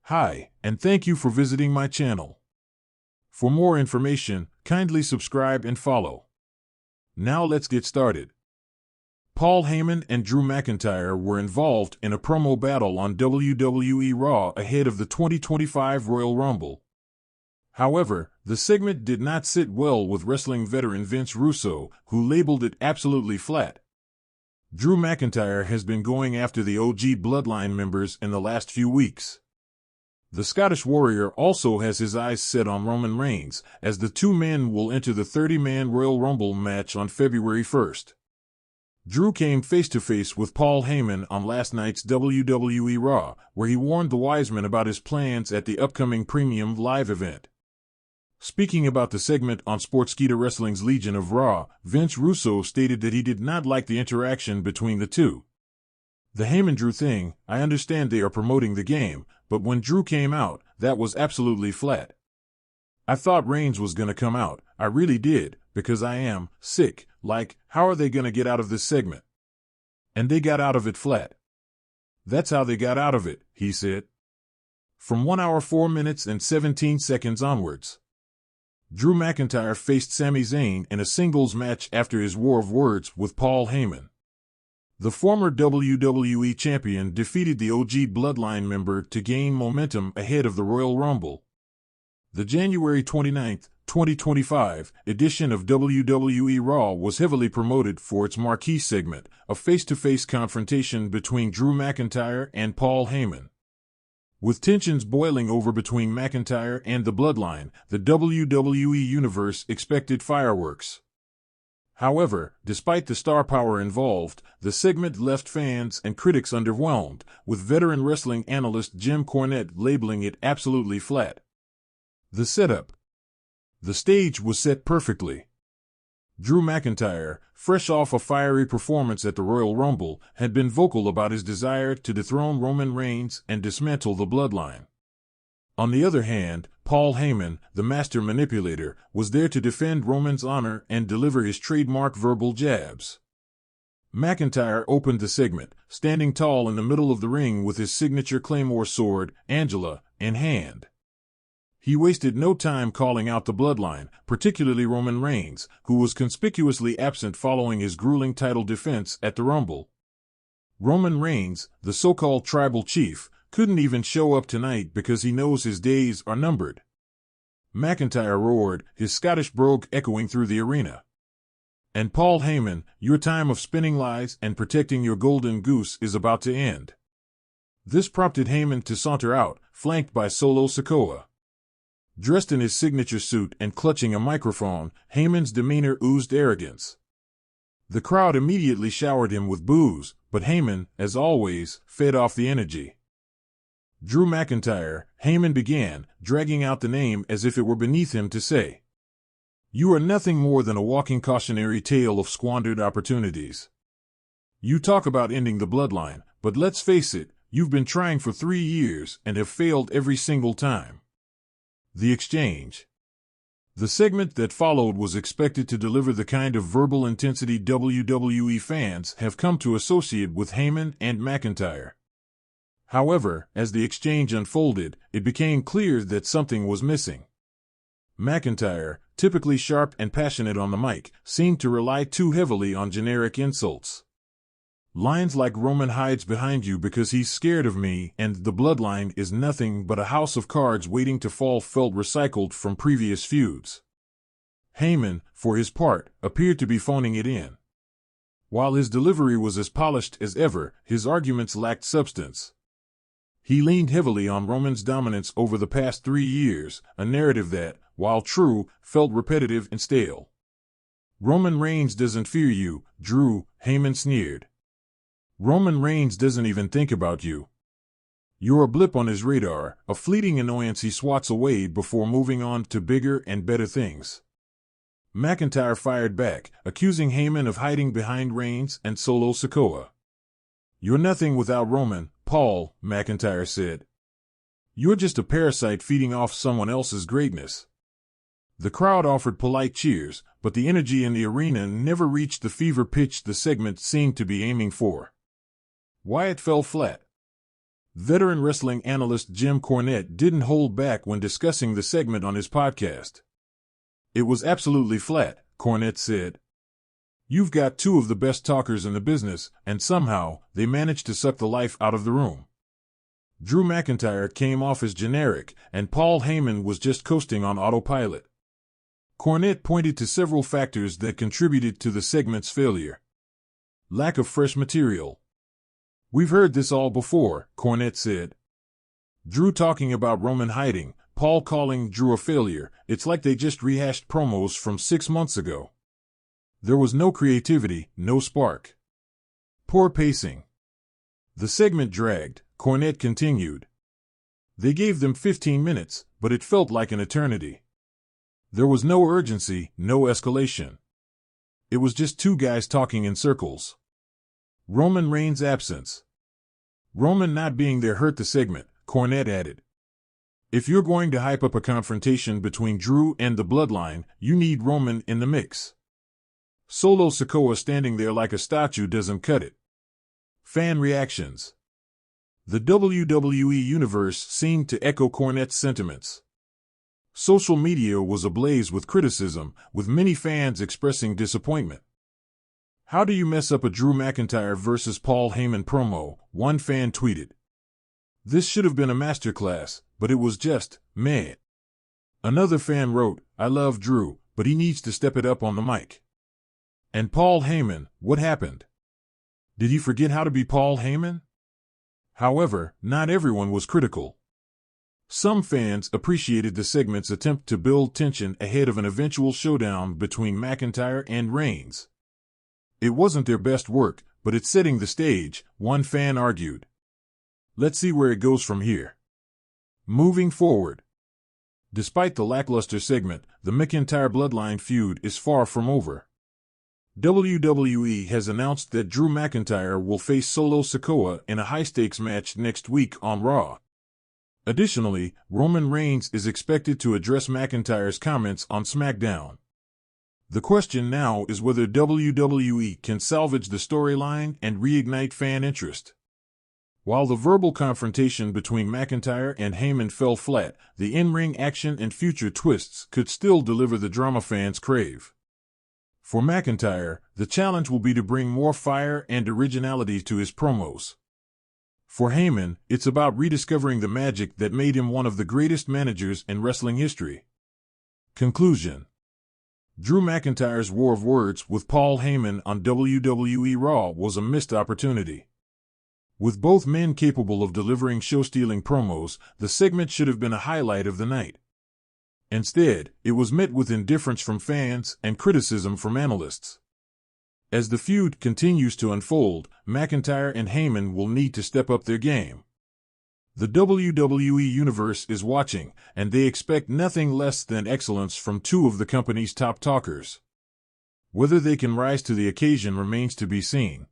Hi, and thank you for visiting my channel. For more information, kindly subscribe and follow. Now let's get started. Paul Heyman and Drew McIntyre were involved in a promo battle on WWE Raw ahead of the 2025 Royal Rumble. However, the segment did not sit well with wrestling veteran Vince Russo, who labeled it absolutely flat. Drew McIntyre has been going after the OG Bloodline members in the last few weeks. The Scottish Warrior also has his eyes set on Roman Reigns, as the two men will enter the 30-man Royal Rumble match on February 1st. Drew came face-to-face with Paul Heyman on last night's WWE Raw, where he warned the Wiseman about his plans at the upcoming Premium Live event. Speaking about the segment on Sportskeeda Wrestling's Legion of Raw, Vince Russo stated that he did not like the interaction between the two. The Heyman-Drew thing, I understand they are promoting the game, but when Drew came out, that was absolutely flat. I thought Reigns was gonna come out, I really did, because I am sick, like, how are they gonna get out of this segment? And they got out of it flat. That's how they got out of it, he said. From 1 hour 4 minutes and 17 seconds onwards. Drew McIntyre faced Sami Zayn in a singles match after his war of words with Paul Heyman. The former WWE champion defeated the OG Bloodline member to gain momentum ahead of the Royal Rumble. The January 29, 2025 edition of WWE Raw was heavily promoted for its marquee segment, a face-to-face confrontation between Drew McIntyre and Paul Heyman. With tensions boiling over between McIntyre and the Bloodline, the WWE Universe expected fireworks. However, despite the star power involved, the segment left fans and critics underwhelmed, with veteran wrestling analyst Jim Cornette labeling it absolutely flat. The setup. The stage was set perfectly. Drew McIntyre, fresh off a fiery performance at the Royal Rumble, had been vocal about his desire to dethrone Roman Reigns and dismantle the Bloodline. On the other hand, Paul Heyman, the master manipulator, was there to defend Roman's honor and deliver his trademark verbal jabs. McIntyre opened the segment, standing tall in the middle of the ring with his signature Claymore sword, Angela, in hand. He wasted no time calling out the Bloodline, particularly Roman Reigns, who was conspicuously absent following his grueling title defense at the Rumble. Roman Reigns, the so-called tribal chief, couldn't even show up tonight because he knows his days are numbered. McIntyre roared, his Scottish brogue echoing through the arena. And Paul Heyman, your time of spinning lies and protecting your golden goose is about to end. This prompted Heyman to saunter out, flanked by Solo Sikoa. Dressed in his signature suit and clutching a microphone, Heyman's demeanor oozed arrogance. The crowd immediately showered him with boos, but Heyman, as always, fed off the energy. Drew McIntyre, Heyman began, dragging out the name as if it were beneath him to say. You are nothing more than a walking cautionary tale of squandered opportunities. You talk about ending the Bloodline, but let's face it, you've been trying for 3 years and have failed every single time. The exchange. The segment that followed was expected to deliver the kind of verbal intensity WWE fans have come to associate with Heyman and McIntyre. However, as the exchange unfolded, it became clear that something was missing. McIntyre, typically sharp and passionate on the mic, seemed to rely too heavily on generic insults. Lines like Roman hides behind you because he's scared of me and the Bloodline is nothing but a house of cards waiting to fall felt recycled from previous feuds. Heyman, for his part, appeared to be phoning it in. While his delivery was as polished as ever, his arguments lacked substance. He leaned heavily on Roman's dominance over the past 3 years, a narrative that, while true, felt repetitive and stale. Roman Reigns doesn't fear you, Drew, Heyman sneered. Roman Reigns doesn't even think about you. You're a blip on his radar, a fleeting annoyance he swats away before moving on to bigger and better things. McIntyre fired back, accusing Heyman of hiding behind Reigns and Solo Sikoa. You're nothing without Roman, Paul, McIntyre said. You're just a parasite feeding off someone else's greatness. The crowd offered polite cheers, but the energy in the arena never reached the fever pitch the segment seemed to be aiming for. Why it fell flat. Veteran wrestling analyst Jim Cornette didn't hold back when discussing the segment on his podcast. "It was absolutely flat," Cornette said. "You've got two of the best talkers in the business, and somehow they managed to suck the life out of the room. Drew McIntyre came off as generic, and Paul Heyman was just coasting on autopilot." Cornette pointed to several factors that contributed to the segment's failure. Lack of fresh material. "We've heard this all before," Cornette said. Drew talking about Roman hiding, Paul calling Drew a failure. It's like they just rehashed promos from 6 months ago. There was no creativity, no spark. Poor pacing. The segment dragged, Cornette continued. They gave them 15 minutes, but it felt like an eternity. There was no urgency, no escalation. It was just two guys talking in circles. Roman Reigns' absence. Roman not being there hurt the segment, Cornette added. If you're going to hype up a confrontation between Drew and the Bloodline, you need Roman in the mix. Solo Sikoa standing there like a statue doesn't cut it. Fan reactions. The WWE Universe seemed to echo Cornette's sentiments. Social media was ablaze with criticism, with many fans expressing disappointment. "How do you mess up a Drew McIntyre versus Paul Heyman promo?" one fan tweeted. "This should have been a masterclass, but it was just, meh." Another fan wrote, "I love Drew, but he needs to step it up on the mic." And Paul Heyman, what happened? Did he forget how to be Paul Heyman? However, not everyone was critical. Some fans appreciated the segment's attempt to build tension ahead of an eventual showdown between McIntyre and Reigns. "It wasn't their best work, but it's setting the stage," one fan argued. "Let's see where it goes from here." Moving forward. Despite the lackluster segment, the McIntyre Bloodline feud is far from over. WWE has announced that Drew McIntyre will face Solo Sikoa in a high-stakes match next week on Raw. Additionally, Roman Reigns is expected to address McIntyre's comments on SmackDown. The question now is whether WWE can salvage the storyline and reignite fan interest. While the verbal confrontation between McIntyre and Heyman fell flat, the in-ring action and future twists could still deliver the drama fans crave. For McIntyre, the challenge will be to bring more fire and originality to his promos. For Heyman, it's about rediscovering the magic that made him one of the greatest managers in wrestling history. Conclusion. Drew McIntyre's war of words with Paul Heyman on WWE Raw was a missed opportunity. With both men capable of delivering show-stealing promos, the segment should have been a highlight of the night. Instead, it was met with indifference from fans and criticism from analysts. As the feud continues to unfold, McIntyre and Heyman will need to step up their game. The WWE Universe is watching, and they expect nothing less than excellence from two of the company's top talkers. Whether they can rise to the occasion remains to be seen.